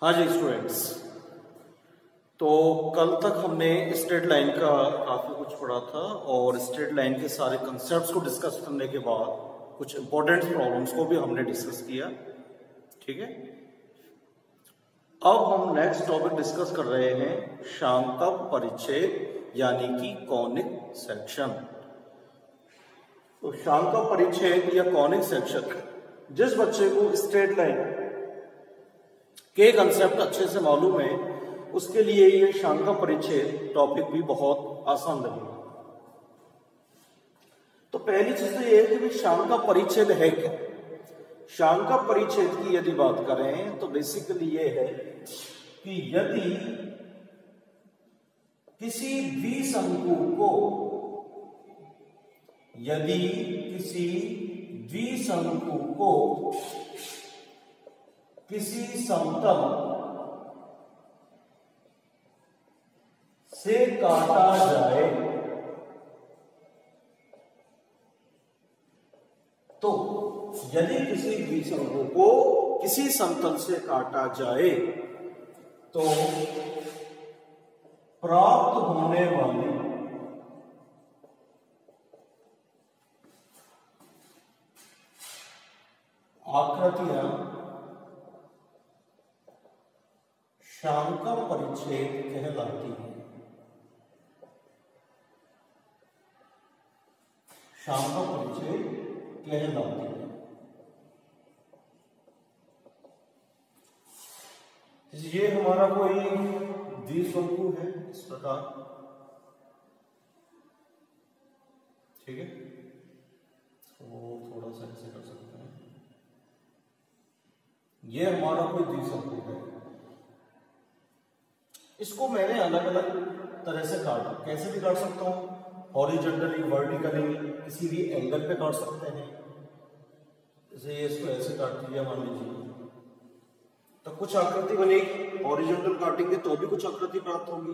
हाँ जी स्टूडेंट्स, तो कल तक हमने स्ट्रेट लाइन का काफ़ी कुछ पढ़ा था और स्ट्रेट लाइन के सारे कंसेप्ट्स को डिस्कस करने के बाद कुछ इंपॉर्टेंट प्रॉब्लम्स को भी हमने डिस्कस किया। ठीक है, अब हम नेक्स्ट टॉपिक डिस्कस कर रहे हैं शांकव परिच्छेद यानी कि कॉनिक सेक्शन। तो शांकव परिच्छेद या कॉनिक सेक्शन, जिस बच्चे को स्ट्रेट लाइन के कंसेप्ट अच्छे से मालूम है उसके लिए ये शांकव परिच्छेद टॉपिक भी बहुत आसान लगेगा। तो पहली चीज तो ये है कि शांकव परिच्छेद है क्या। शांकव परिच्छेद की यदि बात करें तो बेसिकली ये है कि यदि किसी द्विशंकु को किसी समतल से काटा जाए तो यदि किसी द्विशंकु को किसी समतल से काटा जाए तो प्राप्त होने वाली आकृतियां शांकव परिच्छेद कहलाती है। शांकव परिच्छेद कहलाती है। ये हमारा कोई द्विशंकु है इस प्रकार, ठीक है, वो थोड़ा सा ऐसे कर सकते हैं। ये हमारा कोई द्विशंकु है, इसको मैंने अलग अलग तरह से काटा। कैसे भी काट सकता हूं, हॉरिजॉन्टली, वर्टिकली, किसी भी एंगल पे काट सकते हैं। जैसे इसको ऐसे काट दिया मान लीजिए तो कुछ आकृति बनेगी, हॉरिजॉन्टल काटेंगे तो भी कुछ आकृति प्राप्त होगी।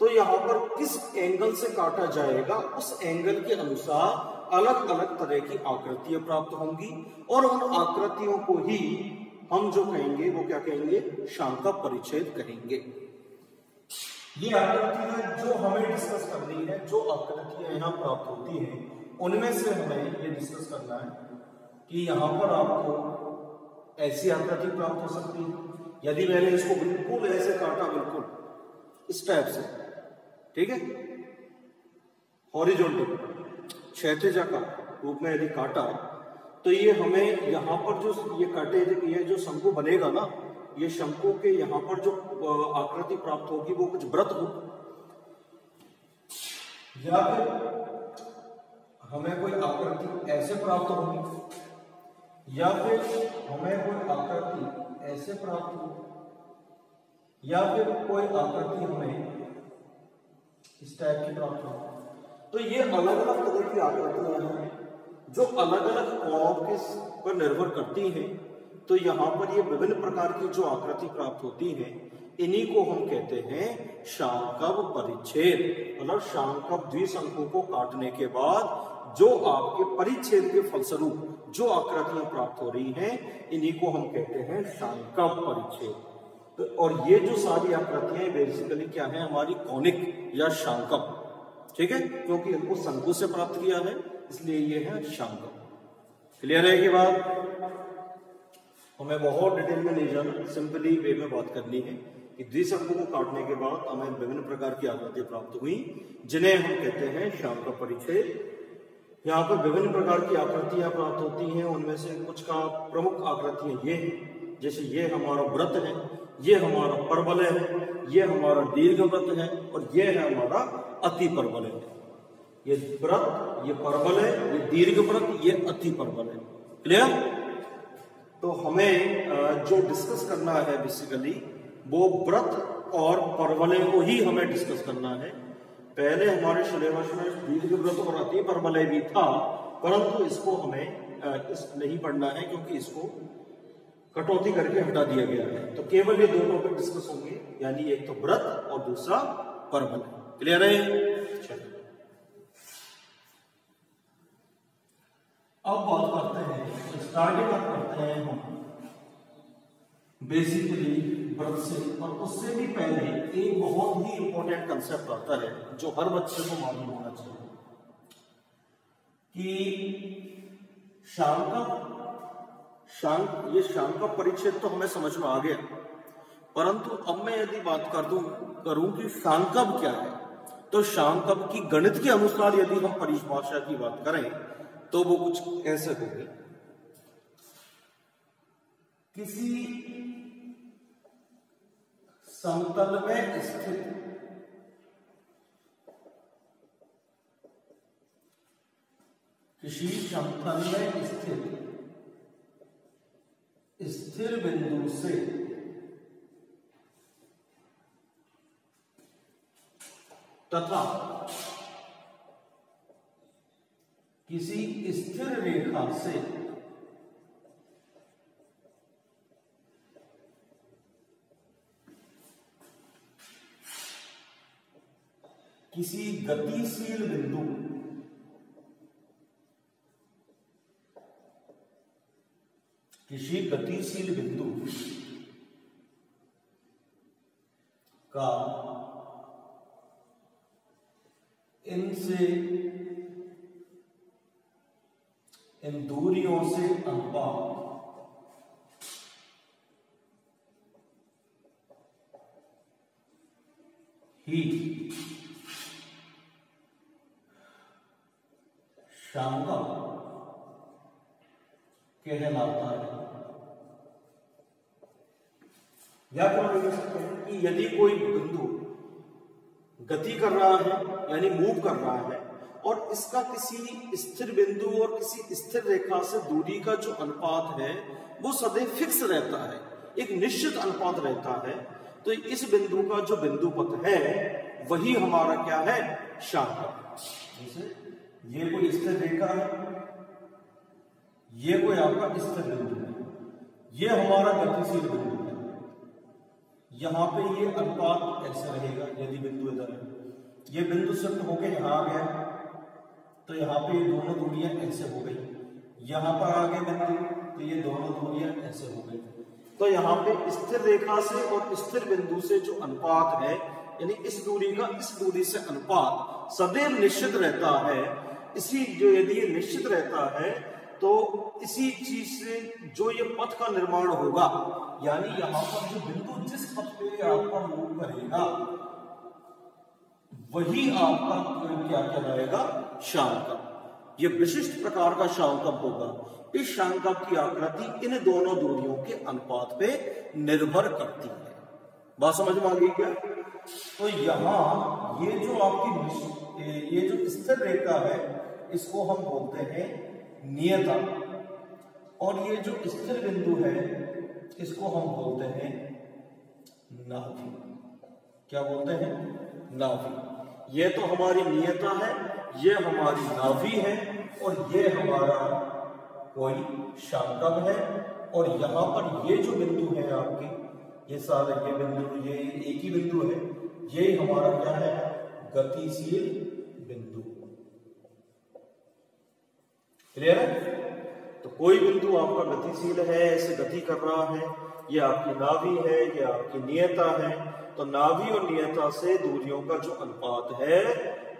तो यहां पर किस एंगल से काटा जाएगा उस एंगल के अनुसार अलग अलग तरह की आकृतियां प्राप्त होंगी और उन आकृतियों को ही हम जो कहेंगे वो क्या कहेंगे, शांकव परिच्छेद कहेंगे। ये आकृतियां जो हमें डिस्कस करनी है, जो आकृतियां यहां प्राप्त होती हैं उनमें से हमें ये डिस्कस करना है कि यहां पर आपको ऐसी आकृति प्राप्त हो सकती है यदि मैंने इसको बिल्कुल ऐसे काटा, बिल्कुल इस टाइप से, ठीक है, हॉरिजॉन्टल क्षैतिज का रूप में यदि काटा तो ये हमें यहां पर जो ये काटे, ये जो शंकु बनेगा ना, ये शंकु के यहां पर जो आकृति प्राप्त होगी वो कुछ वृत्त हो, या फिर हमें कोई आकृति ऐसे प्राप्त होगी, या फिर हमें कोई आकृति ऐसे प्राप्त हो, या फिर कोई आकृति हमें इस टाइप की प्राप्त हो। तो ये अलग अलग तरह की आकृतियां हैं जो अलग अलग कोणों के पर निर्भर करती हैं। तो यहां पर ये विभिन्न प्रकार की जो आकृति प्राप्त होती है इन्हीं को हम कहते हैं शांकव परिच्छेद। मतलब शांकव द्विशंकु को काटने के बाद जो आपके परिच्छेद के फलस्वरूप जो आकृतियां प्राप्त हो रही हैं इन्हीं को हम कहते हैं शांकव परिच्छेद। तो और ये जो सारी आकृतियां बेसिकली क्या है, हमारी कॉनिक या शांकव, ठीक है, क्योंकि इनको शंकु से प्राप्त किया है इसलिए ये है शांकव। क्लियर है कि बात? हमें बहुत डिटेल में नहीं जाना, सिंपली वे में बात करनी है कि द्विशंकु को काटने के बाद हमें विभिन्न प्रकार की आकृतियां प्राप्त हुई जिन्हें हम कहते हैं शांकव परिच्छेद। यहाँ पर विभिन्न प्रकार की आकृतियां प्राप्त होती हैं, उनमें से कुछ का प्रमुख आकृतियां ये हैं, जैसे ये हमारा वृत्त है, ये हमारा परवलय है, ये हमारा दीर्घ वृत्त है और ये है हमारा अति परवलय है। ये वृत्त, ये परवलय, ये दीर्घ वृत्त, ये अति परवलय। क्लियर? तो हमें जो डिस्कस करना है बेसिकली वो वृत्त और परवलय को ही हमें डिस्कस करना है। पहले हमारे सिलेबस में दीर्घ वृत्त और अति परवलय भी था, परंतु इसको हमें नहीं पढ़ना है क्योंकि इसको कटौती करके हटा दिया गया है। तो केवल ये दो टॉपिक डिस्कस होंगे, यानी एक तो वृत्त और दूसरा परवलय। क्लियर है? चलिए अब बात करते हैं, स्टार्टिंग करते हैं हम बेसिकली वृत्त से। और उससे भी पहले एक बहुत ही इंपॉर्टेंट कंसेप्ट आता है जो हर बच्चे को मालूम होना चाहिए कि ये शाम का परिच्छेद तो हमें समझ में आ गया, परंतु अब मैं यदि बात करूं कि शांकव क्या है, तो शांकव की गणित के अनुसार यदि हम परिभाषा की बात करें तो वो कुछ ऐसे होगी। किसी समतल में स्थित स्थिर बिंदु से तथा किसी स्थिर रेखा से किसी गतिशील बिंदु का इन दूरियों से अनुपात ही शांकव कहलाता है। या तो हम कह सकते हैं कि यदि कोई बिंदु गति कर रहा है यानी मूव कर रहा है और इसका किसी स्थिर बिंदु और किसी स्थिर रेखा से दूरी का जो अनुपात है वो सदैव फिक्स रहता है, एक निश्चित अनुपात रहता है, तो इस बिंदु का जो बिंदु पथ है वही हमारा क्या है, शांकव। जैसे ये कोई स्थिर रेखा है, ये कोई आपका स्थिर बिंदु है, ये हमारा गतिशील बिंदु है, यहां पे ये अनुपात ऐसे रहेगा। यदि बिंदु इधर है, ये बिंदु शिफ्ट होके यहां आ गया तो यहाँ पे ये दोनों दूरियां ऐसे हो गई, यहां पर आ गए बिंदु तो ये दोनों दूरियां ऐसे हो गई। तो यहाँ पे स्थिर रेखा से और स्थिर बिंदु से जो अनुपात है यानी इस दूरी का इस दूरी से अनुपात सदैव निश्चित रहता है। इसी जो यदि ये निश्चित रहता है तो इसी चीज से जो ये पथ का निर्माण होगा, यानी यहां पर जो बिंदु जिस पथ पे आपका मूव करेगा वही आपका क्या कहलाएगा, शांकव। ये विशिष्ट प्रकार का शांकव होगा। इस शांकव की आकृति इन दोनों दूरियों के अनुपात पे निर्भर करती है। बात समझ में आ गई क्या? तो यहां ये जो आपकी ये जो स्थिर रेखा है इसको हम बोलते हैं नियता, और ये जो स्थिर बिंदु है इसको हम बोलते हैं नाभि। क्या बोलते हैं? नाभि। ये तो हमारी नियता है, ये हमारी नाभि है, और ये हमारा कोई शांकव है। और यहां पर ये जो बिंदु है आपके, ये सारे ये बिंदु, ये एक ही बिंदु है, ये हमारा क्या है, गतिशील बिंदु। क्लियर है? तो कोई बिंदु आपका गतिशील है, ऐसे गति कर रहा है, ये आपकी नाभि है, ये आपकी नियता है। तो नाभि और नियता से दूरियों का जो अनुपात है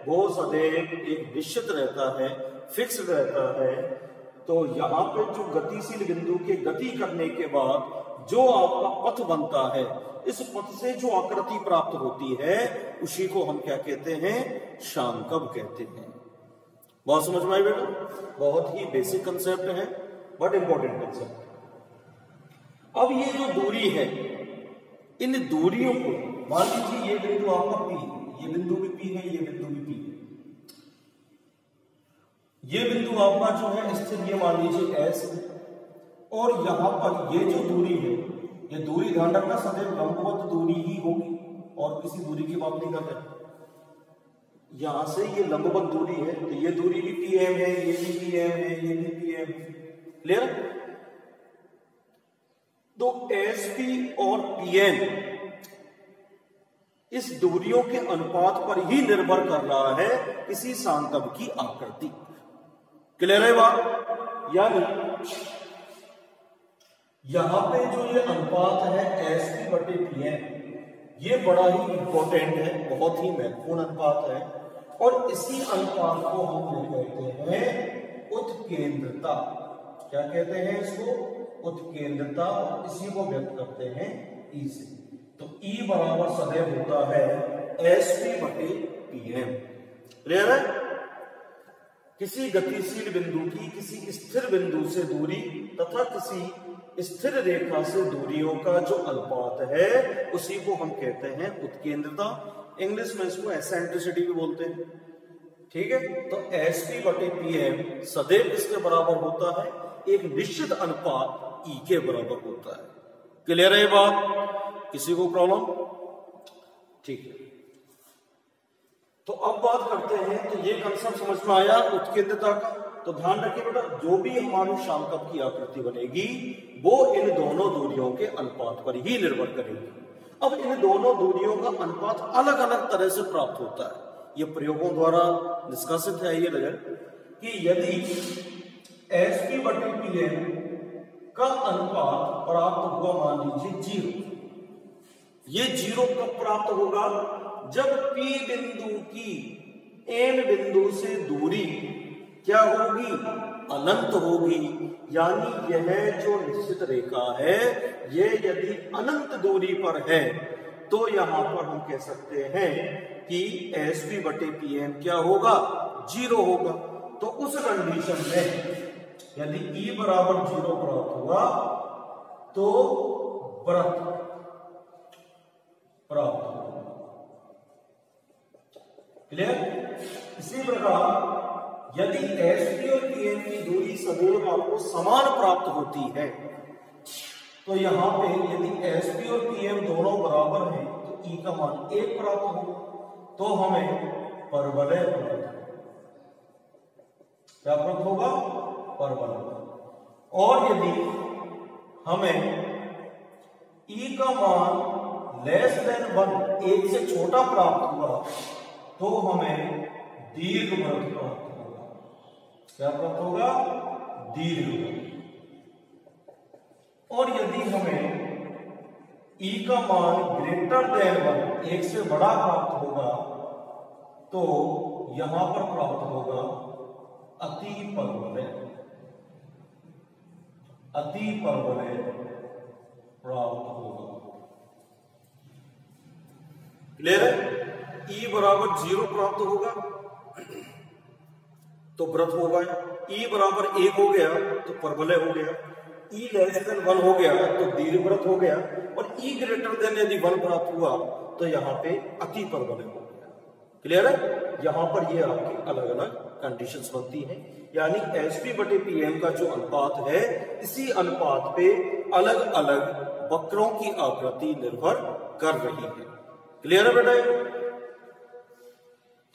वो सदैव एक निश्चित रहता है, फिक्स रहता है। तो यहाँ पे जो गतिशील बिंदु के गति करने के बाद जो आपका पथ बनता है, इस पथ से जो आकृति प्राप्त होती है उसी को हम क्या कहते हैं, शांकव कहते हैं। बहुत समझ में आई बेटा? बहुत ही बेसिक कंसेप्ट है बट इंपॉर्टेंट कंसेप्ट। अब ये जो दूरी है, इन दूरियों को मान लीजिए ये बिंदु आपका P, ये बिंदु भी P है, ये बिंदु भी P है। ये बिंदु आपका जो है स्थिर, ये मान लीजिए S, और यहां पर ये जो दूरी है, ये दूरी ध्यान रखना सदैव लंबवत दूरी ही होगी और किसी दूरी की बात नहीं करते। यहां से ये लंबवत दूरी है तो ये दूरी भी PM है, ये भी PM है, ये भी PM है। क्लियर? तो SP और PM इस दूरियों के अनुपात पर ही निर्भर कर रहा है किसी शांकव की आकृति। क्लियर है बात? यानी यहां पे जो ये अनुपात है SP/PM बटे पी एम, ये बड़ा ही इंपॉर्टेंट है, बहुत ही महत्वपूर्ण अनुपात है। और इसी अनुपात को हम कहते हैं उत्केंद्रता। क्या कहते हैं इसको? उत्केंद्रता। इसी को व्यक्त करते हैं ई से। तो ई बराबर सदैव होता है एस पी बटे पी एम। क्लियर है? किसी गतिशील बिंदु की किसी स्थिर बिंदु से दूरी तथा किसी स्थिर रेखा से दूरियों का जो अनुपात है उसी को हम कहते हैं उत्केंद्रता। इंग्लिश में इसको एसेंट्रिसिटी भी बोलते हैं। ठीक है, तो एस पी बटे पी एम सदैव इसके बराबर होता है, एक निश्चित अनुपात ई के बराबर होता है। क्लियर है ये बात? किसी को प्रॉब्लम? ठीक है, तो अब बात करते हैं। तो ये कंसेप्ट समझ में आया उत्केंद्रता का। तो ध्यान रखिए बेटा, जो भी हमारी शांकप की आकृति बनेगी वो इन दोनों दूरियों के अनुपात पर ही निर्भर करेगी। अब इन दोनों दूरियों का अनुपात अलग अलग तरह से प्राप्त होता है। ये प्रयोगों द्वारा निष्कासित है ये रिजल्ट कि यदि एस पी बटे पी एम का अनुपात प्राप्त हुआ, मान लीजिए 0, ये 0 कब प्राप्त होगा? जब P बिंदु की N बिंदु से दूरी क्या होगी? अनंत होगी। यानी यह जो निश्चित रेखा है ये यदि अनंत दूरी पर है तो यहां पर हम कह सकते हैं कि एस पी बटे पी एम क्या होगा? 0 होगा। तो उस कंडीशन में यदि E बराबर 0 प्राप्त हुआ तो वृत्त प्राप्त होगा। क्लियर? इसी प्रकार यदि एस पी और पी एम की दूरी सदैव आपको समान प्राप्त होती है तो यहां पे यदि एस पी और पी एम दोनों बराबर हैं तो ई का मान 1 प्राप्त होगा। तो हमें परवलय क्या प्राप्त होगा? परवलय। और यदि हमें ई का मान लेस देन 1, 1 से छोटा प्राप्त हुआ तो हमें दीर्घवृत्त प्राप्त होगा। क्या प्राप्त होगा? दीर्घवृत्त। और यदि हमें E का मान ग्रेटर देन 1, 1 से बड़ा प्राप्त होगा तो यहां पर प्राप्त होगा अति परवलय। अति परवलय प्राप्त होगा। क्लियर है? E बराबर 0 प्राप्त होगा तो वृत्त होगा। E बराबर 1 हो गया तो परवलय हो गया। E लेस देन 1 हो गया तो दीर्घवृत्त हो गया। और E ग्रेटर देन यदि 1 प्राप्त हुआ तो यहां पे अति परवलय हो गया। क्लियर है? यहां पर ये आपकी अलग अलग कंडीशंस बनती हैं। यानी एसपी बटे पीएम का जो अनुपात है इसी अनुपात पे अलग अलग वक्रों की आकृति निर्भर कर रही है। क्लियर है बेटा?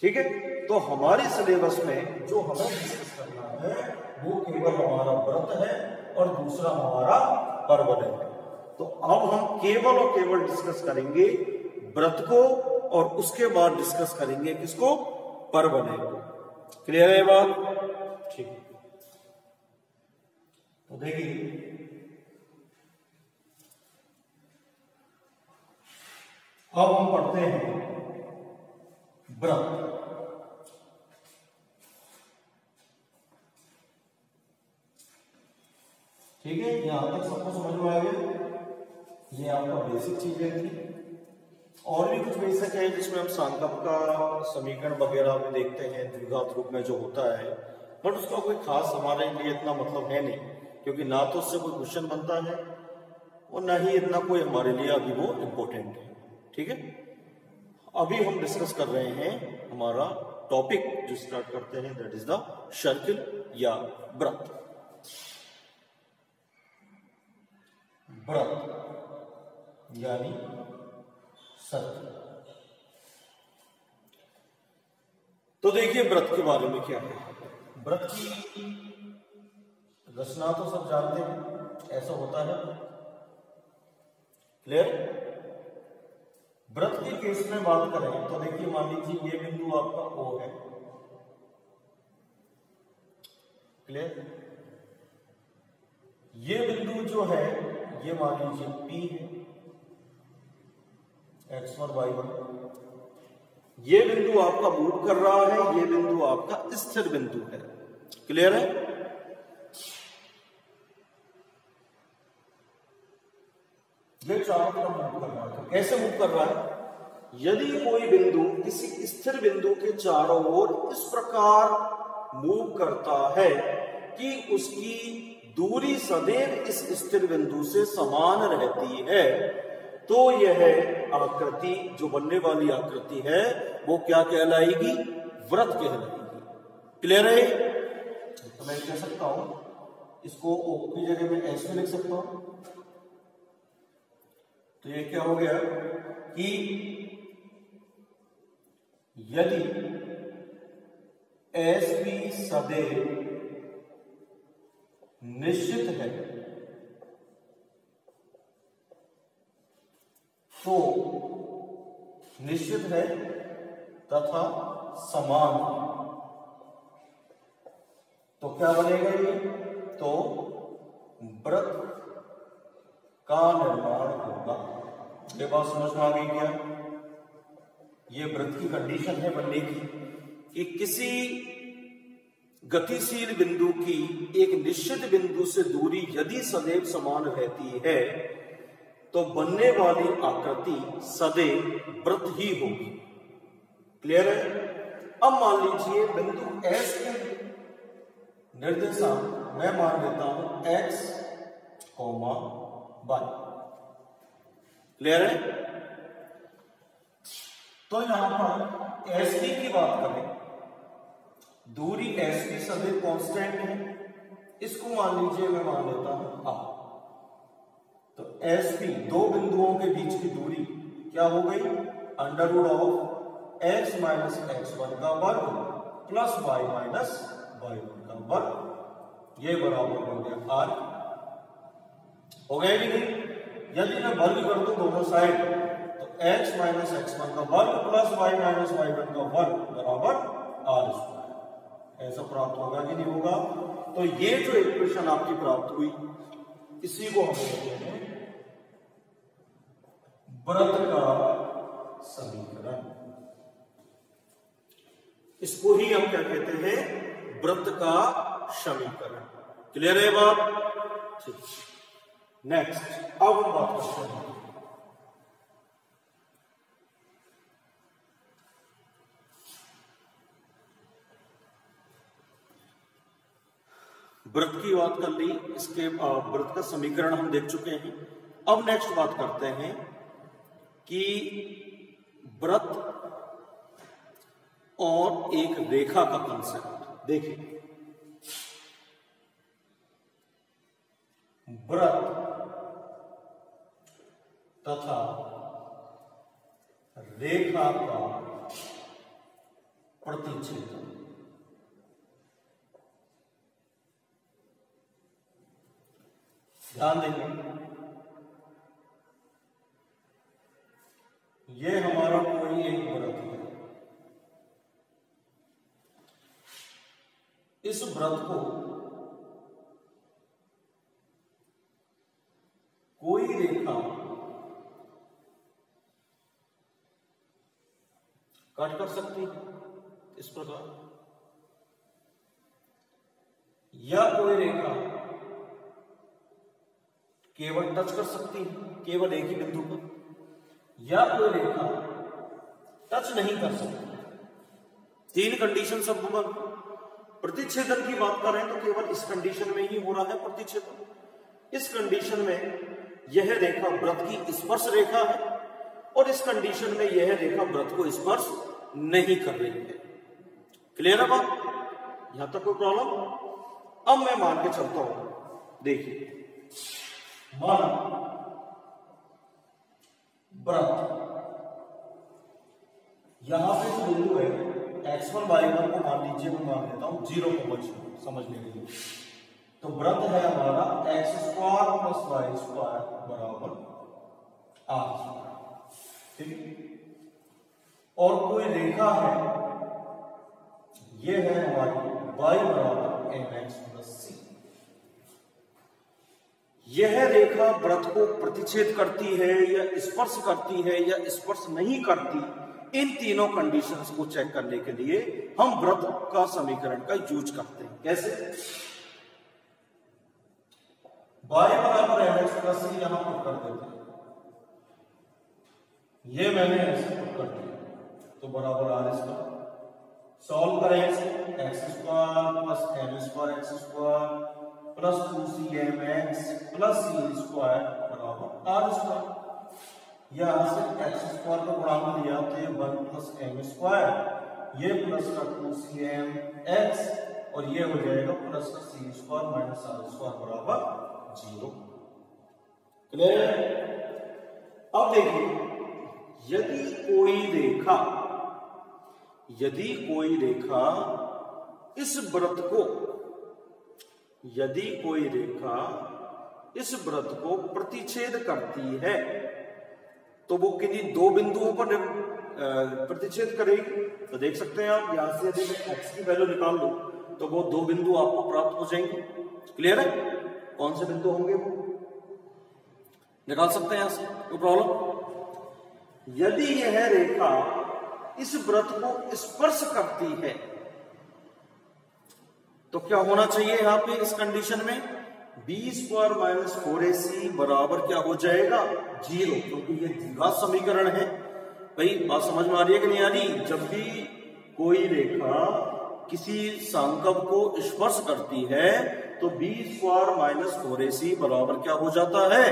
ठीक है, तो हमारी सिलेबस में जो हमें डिस्कस करना है वो केवल हमारा वृत्त है और दूसरा हमारा परवलय है। तो अब हम केवल और केवल डिस्कस करेंगे वृत्त को और उसके बाद डिस्कस करेंगे किसको? परवलय को। क्लियर है बात? ठीक। तो देखिए अब हम पढ़ते हैं वृत्त। ठीक है, यहां तक सबको समझ में आ गया? ये आपका बेसिक चीजें थी। और भी कुछ बेसिक है जिसमें हम सांकप का समीकरण वगैरह भी देखते हैं द्विघात रूप में जो होता है, बट उसका कोई खास हमारे लिए इतना मतलब है नहीं, क्योंकि ना तो उससे कोई क्वेश्चन बनता है और ना ही इतना कोई हमारे लिए अभी वो इम्पोर्टेंट है। ठीक है, अभी हम डिस्कस कर रहे हैं हमारा टॉपिक जो स्टार्ट करते हैं, दैट इज द सर्किल या वृत्त। वृत्त यानी सर्किल। तो देखिए वृत्त के बारे में क्या है। वृत्त की रचना तो सब जानते हैं, ऐसा होता है। क्लियर? वृत्त के केस में बात करें तो देखिए मान लीजिए ये बिंदु आपका O है। क्लियर? ये बिंदु जो है ये मान लीजिए P है x1 y1। ये बिंदु आपका मूव कर रहा है, ये बिंदु आपका स्थिर बिंदु है। क्लियर है? ये चारों तरफ मूव कर रहा है। कैसे मूव कर रहा है? यदि कोई बिंदु किसी स्थिर बिंदु के चारों ओर इस प्रकार मूव करता है कि उसकी दूरी सदैव इस स्थिर बिंदु से समान रहती है, तो यह आकृति, जो बनने वाली आकृति है, वो क्या कहलाएगी? वृत्त कहलाएगी। क्लियर है? तो मैं कह सकता हूं, इसको ओ की जगह में एस में लिख सकता हूं। तो ये क्या हो गया कि यदि एस भी सदैव निश्चित है तो निश्चित है तथा समान, तो क्या बनेगा ये? तो वृत्त का निर्माण होगा। ये बात समझ में आ गई क्या? ये वृत्त की कंडीशन है बनने की कि किसी गतिशील बिंदु की एक निश्चित बिंदु से दूरी यदि सदैव समान रहती है तो बनने वाली आकृति सदैव वृत्त ही होगी। क्लियर है? अब मान लीजिए बिंदु S के निर्देशांक मैं मान लेता हूं x, y। क्लियर है? तो यहां पर SD की बात करें, दूरी SD सदैव कांस्टेंट है। इसको मान लीजिए मैं मान लेता हूं r। तो SP दो बिंदुओं के बीच की दूरी क्या हो गई? Underwood of x minus x1 का वर्ग प्लस y माइनस y1 का वर्ग, ये बराबर हो गया r। हो गया कि नहीं? यदि मैं वर्ग कर दूं दोनों साइड तो x माइनस x1 का वर्ग प्लस y माइनस y1 का वर्ग बराबर r²। ऐसा प्राप्त होगा कि नहीं होगा? तो ये जो इक्वेशन आपकी प्राप्त हुई, इसी को हम कहते हैं वृत्त का समीकरण। इसको ही हम क्या कहते हैं? वृत्त का समीकरण। क्लियर है बात? ठीक। नेक्स्ट अब हम बात करते हैं वृत्त की बात कर ली, इसके वृत्त का समीकरण हम देख चुके हैं। अब नेक्स्ट बात करते हैं कि वृत्त और एक रेखा का कंसेप्ट। देखिए, वृत्त तथा रेखा का प्रतिच्छेदन। ध्यान देंगे, ये हमारा कोई एक वृत्त है। इस वृत्त को कोई रेखा कट कर सकती है इस प्रकार, या कोई रेखा केवल टच कर सकती है केवल एक ही बिंदु पर, या कोई रेखा टच नहीं कर सकती। तीन कंडीशन सब पर। प्रतिच्छेदन की बात करें तो केवल इस कंडीशन में ही हो रहा है प्रतिच्छेदन। इस कंडीशन में यह रेखा वृत्त की स्पर्श रेखा है और इस कंडीशन में यह रेखा वृत्त को स्पर्श नहीं कर रही है। क्लियर है बात? यहां तक कोई प्रॉब्लम? अब मैं मान के चलता हूं। देखिए, माना वृत्त, यहां पे जो बिंदु है x1 y1 को मान लीजिए, मैं मान लेता हूं 0 को समझने के लिए। तो वृत्त है हमारा x² प्लस y² बराबर r²। ठीक। और कोई रेखा है, यह है हमारी y बराबर mx प्लस c। यह रेखा वृत्त को प्रतिच्छेद करती है या स्पर्श करती है या स्पर्श नहीं करती, इन तीनों कंडीशंस को चेक करने के लिए हम वृत्त का समीकरण का यूज करते हैं। कैसे? y बराबर mx प्लस सी यहां पुट कर देते हैं, ये मैंने ऐसे पुट कर दिया, तो बराबर आर स्क्वायर, सॉल्व करें x square plus m square x square plus 2cmx plus c square बराबर आर स्क्वायर। यहां से एक्स स्क्वायर को गुणा दिया तो ये 1 प्लस एम स्क्वायर, ये प्लस का 2cmx और ये हो जाएगा प्लस का सी स्क्वायर माइनस आर स्क्वायर बराबर 0। क्लियर है? अब देखिए, यदि कोई रेखा इस वृत्त को प्रतिच्छेद करती है तो वो किन्हीं दो बिंदुओं पर प्रतिच्छेद करेगी। तो देख सकते हैं आप, यहां से यदि मैं x की वैल्यू निकाल लूं तो वो दो बिंदु आपको प्राप्त हो जाएंगे। क्लियर है? कौन से बिंदु होंगे वो निकाल सकते हैं यहां से, कोई प्रॉब्लम? यदि यह रेखा इस वृत्त को स्पर्श करती है तो क्या होना चाहिए यहां पे इस कंडीशन में? बी स्क्वायर माइनस 4ac बराबर क्या हो जाएगा? 0, क्योंकि ये द्विघात समीकरण है। भाई बात समझ में आ रही है कि नहीं आ रही? जब भी कोई रेखा किसी सांकव को स्पर्श करती है तो बी स्क्वायर माइनस 4ac बराबर क्या हो जाता है?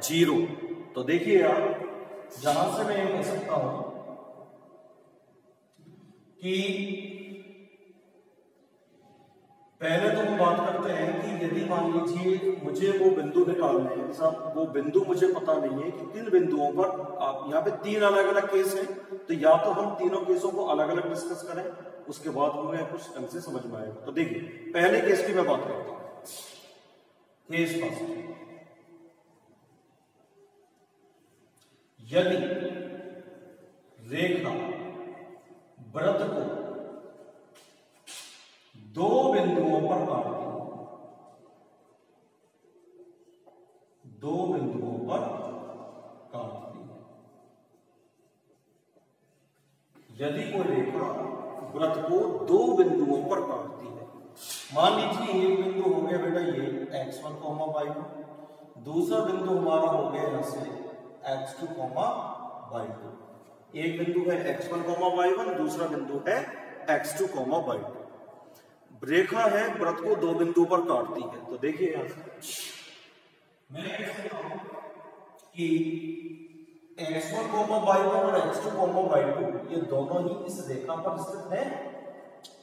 0। तो देखिए आप, जहां से मैं कह सकता हूं कि पहले तो हम बात करते हैं कि यदि मान लीजिए मुझे वो बिंदु निकालने हैं, साहब वो बिंदु मुझे पता नहीं है कि किन बिंदुओं पर, आप यहाँ पे 3 अलग अलग केस हैं, तो या तो हम तीनों केसों को अलग अलग डिस्कस करें, उसके बाद हमें कुछ ढंग से समझ में आएगा। तो देखिए, पहले केस की मैं बात करता हूं। केस फर्स्ट, यदि रेखा वृत्त को दो बिंदुओं पर काटती है, दो बिंदुओं पर काटती है, यदि कोई रेखा वृत्त को दो बिंदुओं पर काटती है, मान लीजिए एक बिंदु हो गया बेटा ये x1, y1, दूसरा बिंदु हमारा हो गया यहां से x2, y2। एक बिंदु है x1, y1, दूसरा बिंदु है x2, y2। रेखा है वृत्त को दो बिंदु पर काटती है। तो देखिए यहां से मैं कह सकता हूं कि x1, y1 और x2, y2 ये दोनों ही इस रेखा पर स्थित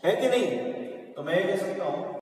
है कि नहीं? तो मैं कह सकता हूं